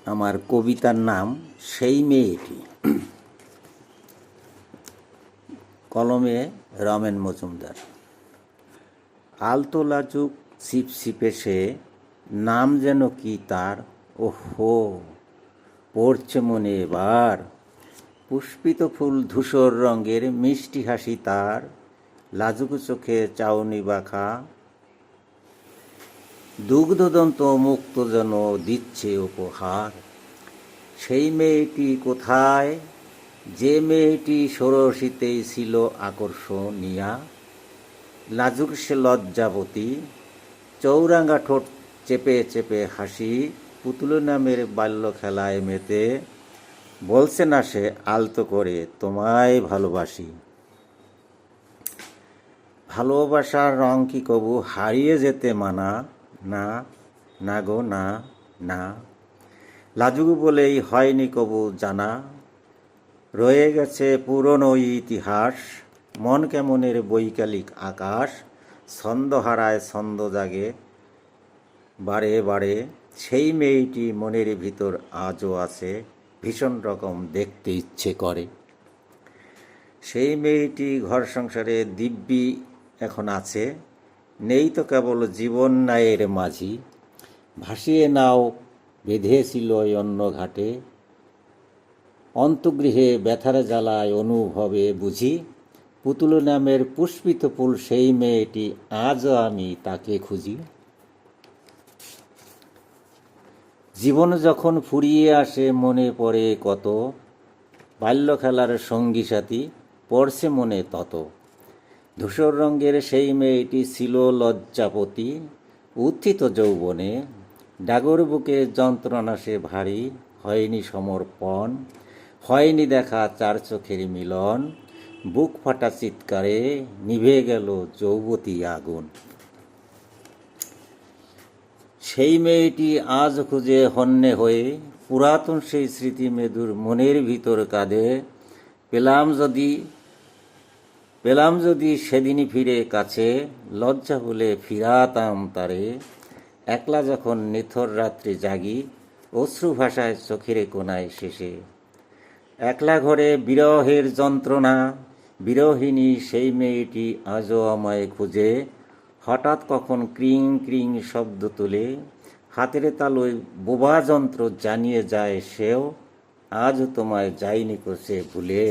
আমার কবিতার নাম সেই মেয়েটি। কলমে রমেন মজুমদার। আলতো লাজুক ছিপছিপে সে, নাম যেন কি তার, ওহো পড়ছে মনে এবার। পুষ্পিত ফুল ধূসর রঙের, মিষ্টি হাসি তার, লাজুক চোখে চাউনি বাঁকা, দুগ্ধদন্ত মুক্ত যেন দিচ্ছে উপহার। সেই মেয়েটি কোথায়, যে মেয়েটি ষোড়শীতেই ছিল আকর্ষণীয়া, লাজুক সে লজ্জাবতী, চৌরাঙ্গা ঠোঁট চেপে চেপে হাসি, পুতুল নামের বাল্য খেলায় মেতে, বলছে না সে আলতো করে তোমায় ভালোবাসি। ভালোবাসার রং কি কবু হারিয়ে যেতে মানা, না না গো না না, লাজুক বলেই হয়নি কবু জানা, রয়ে গেছে পুরনো ইতিহাস। মন কেমনের বৈকালিক আকাশ, ছন্দ হারায় ছন্দ জাগে বারে বারে। সেই মেয়েটি মনের ভিতর আজও আছে, ভীষণ রকম দেখতে ইচ্ছে করে। সেই মেয়েটি ঘর সংসারে দিব্যি এখন আছে, নেই তো কেবল জীবন নায়ের মাঝি। ভাসিয়ে নাও বেঁধেছিল অন্য ঘাটে, অন্তগৃহে ব্যথার জ্বালায় অনুভবে বুঝি। পুতুল নামের পুষ্পিত ফুল সেই মেয়েটি, আজও আমি তাকে খুঁজি। জীবন যখন ফুরিয়ে আসে মনে পড়ে কত, বাল্য খেলার সঙ্গী সাথী পড়ছে মনে তত। ধূসর রঙের সেই মেয়েটি ছিল লজ্জাপতি, উত্থিত যৌবনে, ডাগর বুকে যন্ত্রণা সে ভারী, হয়নি সমর্পণ, হয়নি দেখা চার চোখের মিলন, বুক ফাটা চিৎকারে নিভে গেল যৌবতী আগুন। সেই মেয়েটি আজ খুঁজে হন্যে হয়ে, পুরাতন সেই স্মৃতি মেদুর মনের ভিতর কাঁদে। পেলাম যদি সেদিনই ফিরে কাছে, লজ্জা বলে ফিরাতাম তারে। একলা যখন নিথর রাত্রি জাগি, অশ্রু ভাষায় চোখের কোনায় শেষে। একলা ঘরে বিরহের যন্ত্রণা, বিরহিণী সেই মেয়েটি আজও আমায় খুঁজে। হঠাৎ কখন ক্রিং ক্রিং শব্দ তুলে, হাতের তালুয় বোবা যন্ত্র জানিয়ে যায় সেও, আজও তোমায় যায়নি কোসে ভুলে।